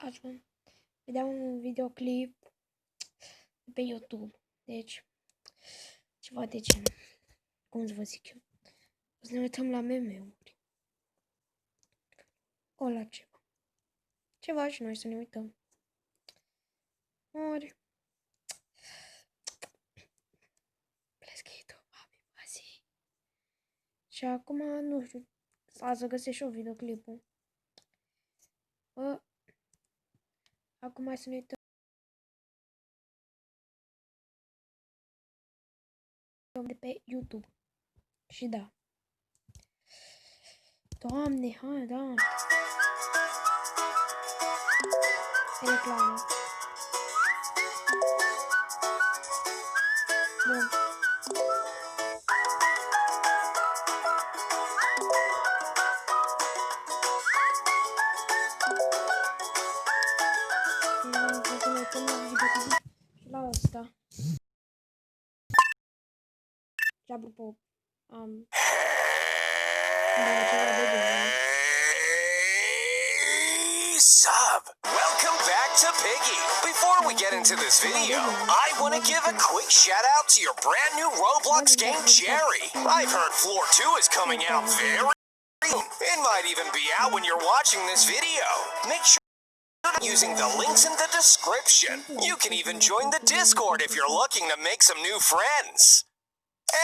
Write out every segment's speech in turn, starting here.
Astfel, vedeam un videoclip pe YouTube. Deci, ceva de gen. Cum să vă zic eu? O să ne uităm la meme-uri. O la ceva. Ceva și noi să ne uităm. Ori. Și acum, nu știu, să găsesc și eu videoclipul. Acum hai să ne uităm de pe YouTube. Și da. Doamne, hai, da. Reclamă. Bun. Și la asta. Și apropo, Hey, sub! Welcome back to Piggy. Before we get into this video, I want to give a quick shout out to your brand new Roblox game, Jerry. I've heard Floor 2 is coming out very soon. It might even be out when you're watching this video. Make sure using the links in the description. You can even join the Discord if you're looking to make some new friends.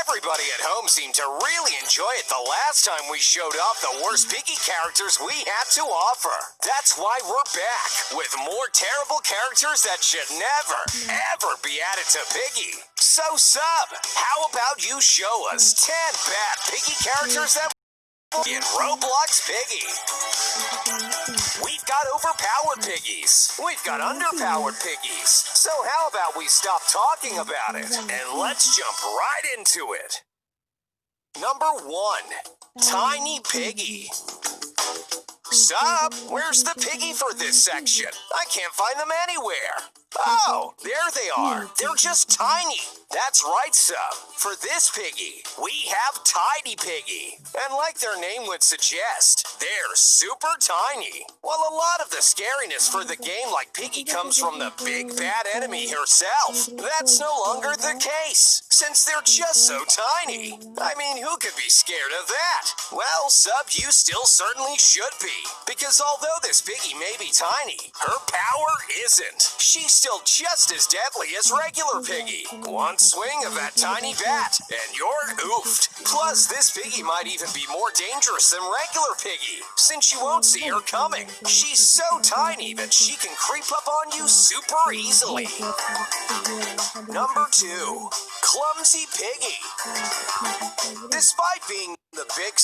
Everybody at home seemed to really enjoy it the last time we showed off the worst Piggy characters we had to offer. That's why we're back with more terrible characters that should never, ever be added to Piggy. So sub, how about you show us 10 bad Piggy characters that in Roblox Piggy? We've got overpowered piggies. We've got underpowered piggies. So how about we stop talking about it and let's jump right into it. Number 1, Tiny Piggy. Sup? Where's the piggy for this section? I can't find them anywhere. Oh, there they are. They're just tiny. That's right, Sub. For this piggy, we have Tiny Piggy. And like their name would suggest, they're super tiny. Well, a lot of the scariness for the game like Piggy comes from the big bad enemy herself. That's no longer the case, since they're just so tiny. I mean, who could be scared of that? Well, Sub, you still certainly should be. Because although this piggy may be tiny, her power isn't. She's still just as deadly as regular Piggy. One swing of that tiny bat, and you're oofed. Plus, this piggy might even be more dangerous than regular Piggy, since you won't see her coming. She's so tiny that she can creep up on you super easily. Number 2, Clumsy Piggy. Despite being the big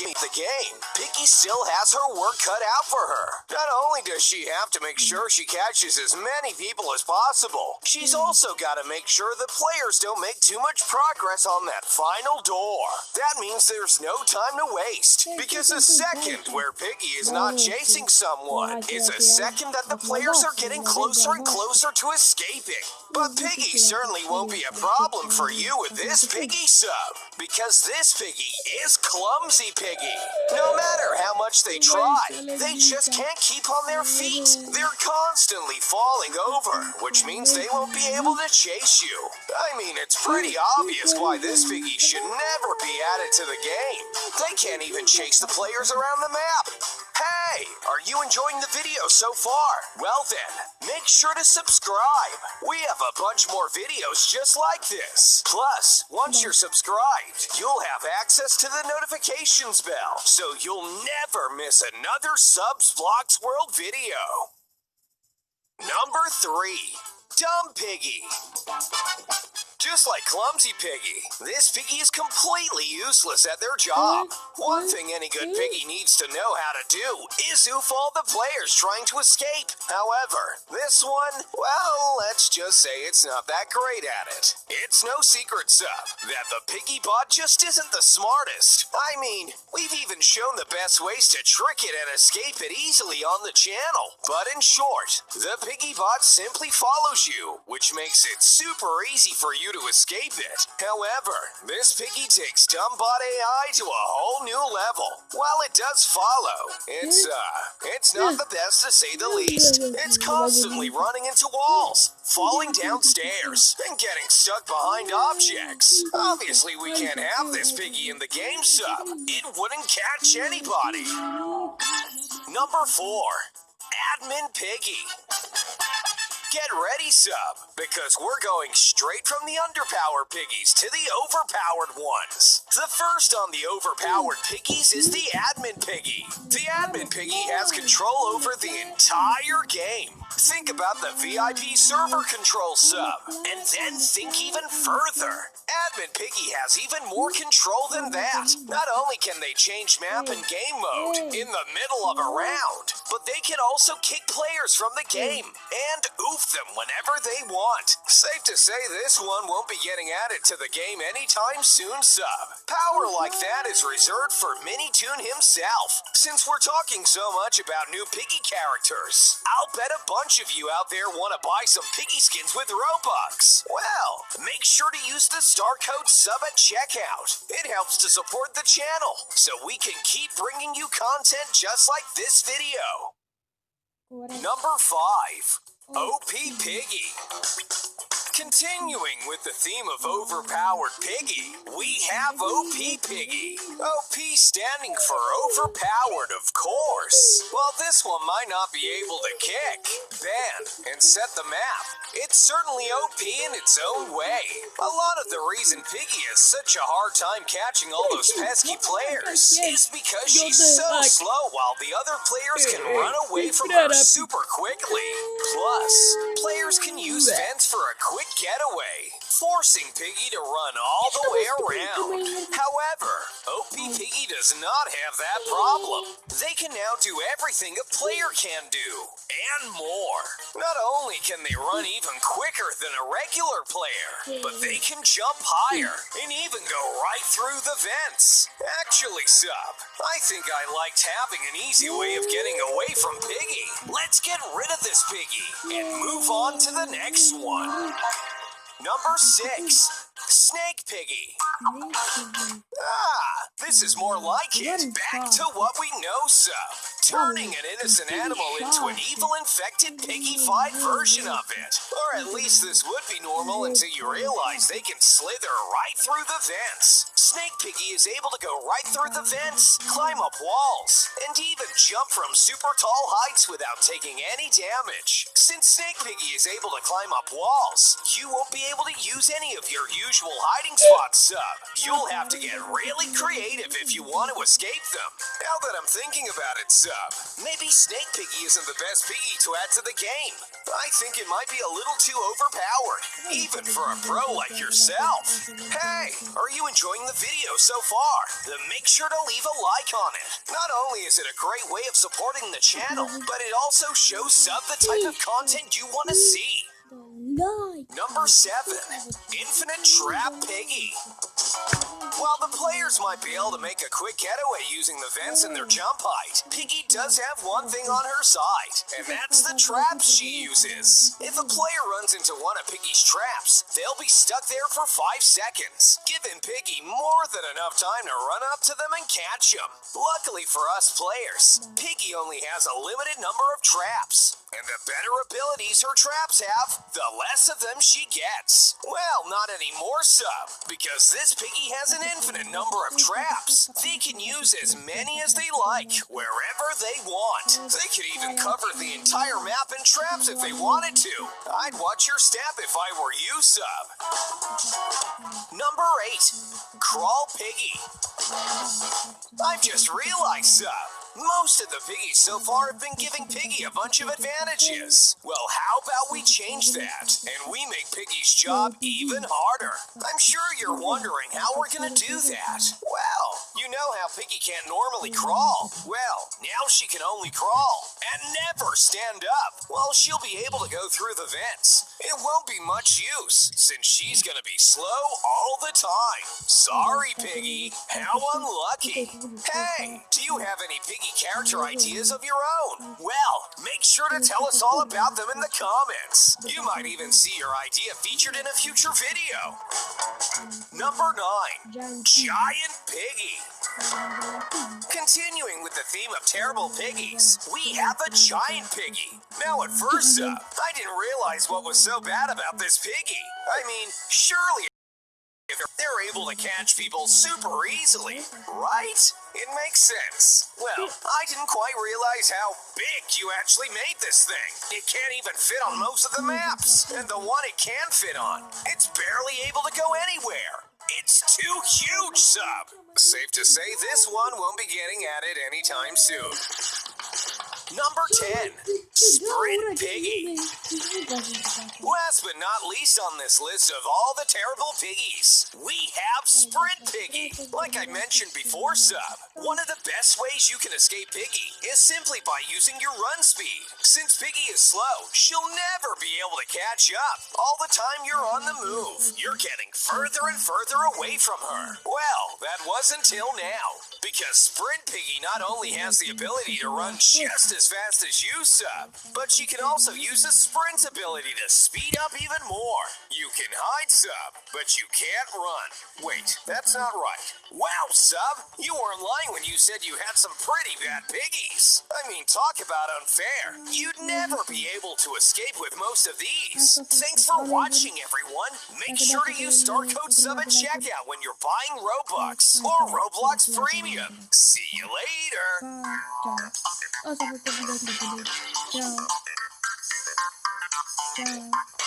the game, Piggy still has her work cut out for her. Not only does she have to make sure she catches as many people as possible, she's also got to make sure the players don't make too much progress on that final door. That means there's no time to waste, because a second where Piggy is not chasing someone is a second that the players are getting closer and closer to escaping. But Piggy certainly won't be a problem for you with this Piggy sub, because this Piggy is Clumsy Piggy. No matter how much they try, they just can't keep on their feet. They're constantly falling over, which means they won't be able to chase you. I mean, it's pretty obvious why this Piggy should never be added to the game. They can't even chase the players around the map. Hey, are you enjoying the video so far? Well then, make sure to subscribe. We have a bunch more videos just like this. Plus, once you're subscribed, you'll have access to the notifications bell, so you'll never miss another Subs Vlogs World video. Number 3, Dumb Piggy. Just like Clumsy Piggy, this Piggy is completely useless at their job. One thing any good Piggy needs to know how to do is oof all the players trying to escape. However, this one, well, let's just say it's not that great at it. It's no secret, Sub, that the Piggy bot just isn't the smartest. I mean, we've even shown the best ways to trick it and escape it easily on the channel. But in short, the Piggy bot simply follows you, which makes it super easy for you you to escape it. However, Miss Piggy takes Dumbbot AI to a whole new level. While it does follow, it's not the best to say the least. It's constantly running into walls, falling downstairs, and getting stuck behind objects. Obviously, we can't have this Piggy in the game sub. It wouldn't catch anybody. Number 4. Admin Piggy. Get ready, sub, because we're going straight from the underpowered piggies to the overpowered ones. The first on the overpowered piggies is the admin piggy. The admin piggy has control over the entire game. Think about the VIP server control sub, and then think even further. Admin Piggy has even more control than that. Not only can they change map and game mode in the middle of a round, but they can also kick players from the game and oof them whenever they want. Safe to say this one won't be getting added to the game anytime soon, sub. Power like that is reserved for Minitoon himself. Since we're talking so much about new Piggy characters, I'll bet a bunch of you out there want to buy some Piggy skins with Robux. Well, make sure to use the star code sub at checkout. It helps to support the channel, so we can keep bringing you content just like this video. Number 5. OP Piggy. Continuing with the theme of overpowered Piggy, we have OP Piggy. OP standing for overpowered, of course. While this one might not be able to kick, ban, and set the map, it's certainly OP in its own way. A lot of the reason Piggy has such a hard time catching all those pesky players is because she's so slow while the other players can run away from her super quickly. Plus, players can use vents for a quick getaway, forcing Piggy to run all the way around. However, OP Piggy does not have that problem. They can now do everything a player can do, and more. Not only can they run even quicker than a regular player, but they can jump higher and even go right through the vents. Actually, sub, I think I liked having an easy way of getting away from Piggy. Let's get rid of this Piggy and move on to the next one. Number 6. Snake Piggy. This is more like it. Back to what we know, sub. Turning an innocent animal into an evil infected piggy-fied version of it. Or at least this would be normal until you realize they can slither right through the vents. Snake Piggy is able to go right through the vents, climb up walls, and even jump from super tall heights without taking any damage. Since Snake Piggy is able to climb up walls, you won't be able to use any of your usual hiding spots, sub. You'll have to get really creative if you want to escape them. Now that I'm thinking about it, sub, maybe Snake Piggy isn't the best piggy to add to the game. I think it might be a little too overpowered, even for a pro like yourself. Hey, are you enjoying the video so far? Then make sure to leave a like on it. Not only is it a great way of supporting the channel, but it also shows sub the type of content you want to see. Number 7. Infinite Trap Piggy. While the players might be able to make a quick getaway using the vents and their jump height, Piggy does have one thing on her side, and that's the traps she uses. If a player runs into one of Piggy's traps, they'll be stuck there for 5 seconds, giving Piggy more than enough time to run up to them and catch them. Luckily for us players, Piggy only has a limited number of traps, and the better abilities her traps have, the less of them she gets. Well, not anymore, sub, because this Piggy has an infinite number of traps. They can use as many as they like, wherever they want. They could even cover the entire map in traps if they wanted to. I'd watch your step if I were you, sub. Number 8. Crawl Piggy. I've just realized, sub, most of the piggies so far have been giving Piggy a bunch of advantages. Well, how about we change that, and we make Piggy's job even harder? I'm sure you're wondering how we're gonna do that. Well, you know how Piggy can't normally crawl. Well, now she can only crawl, and never stand up. Well, she'll be able to go through the vents, It won't be much use, since she's gonna be slow all the time. Sorry, Piggy. How unlucky. Hey, do you have any Piggy character ideas of your own? Well, make sure to tell us all about them in the comments. You might even see your idea featured in a future video. Number 9. Giant Piggy. Continuing with the theme of terrible piggies, we have a giant piggy. Now at first up, I didn't realize what was so bad about this piggy. I mean, surely if they're able to catch people super easily, right? It makes sense. Well, I didn't quite realize how big you actually made this thing. It can't even fit on most of the maps. And the one it can fit on, it's barely able to go anywhere. It's too huge, Sub. Safe to say this one won't be getting added anytime soon. Number 10. Sprint Piggy. Last but not least on this list of all the terrible piggies, we have Sprint Piggy. Like I mentioned before, Sub, one of the best ways you can escape Piggy is simply by using your run speed. Since Piggy is slow, she'll never be able to catch up. All the time you're on the move, you're getting further and further away from her. Well, that was until now, because Sprint Piggy not only has the ability to run just as fast as you, Sub, but she can also use the sprint ability to speed up even more. You can hide, Sub, but you can't run. Wait, that's not right. Wow, Sub, you weren't lying when you said you had some pretty bad piggies. I mean, talk about unfair. You'd never be able to escape with most of these. Thanks for watching, everyone. Make sure to use Star Code Sub at checkout when you're buying Robux or Roblox Premium. See you later. Oh, sampai ketemu. Ciao. Ciao.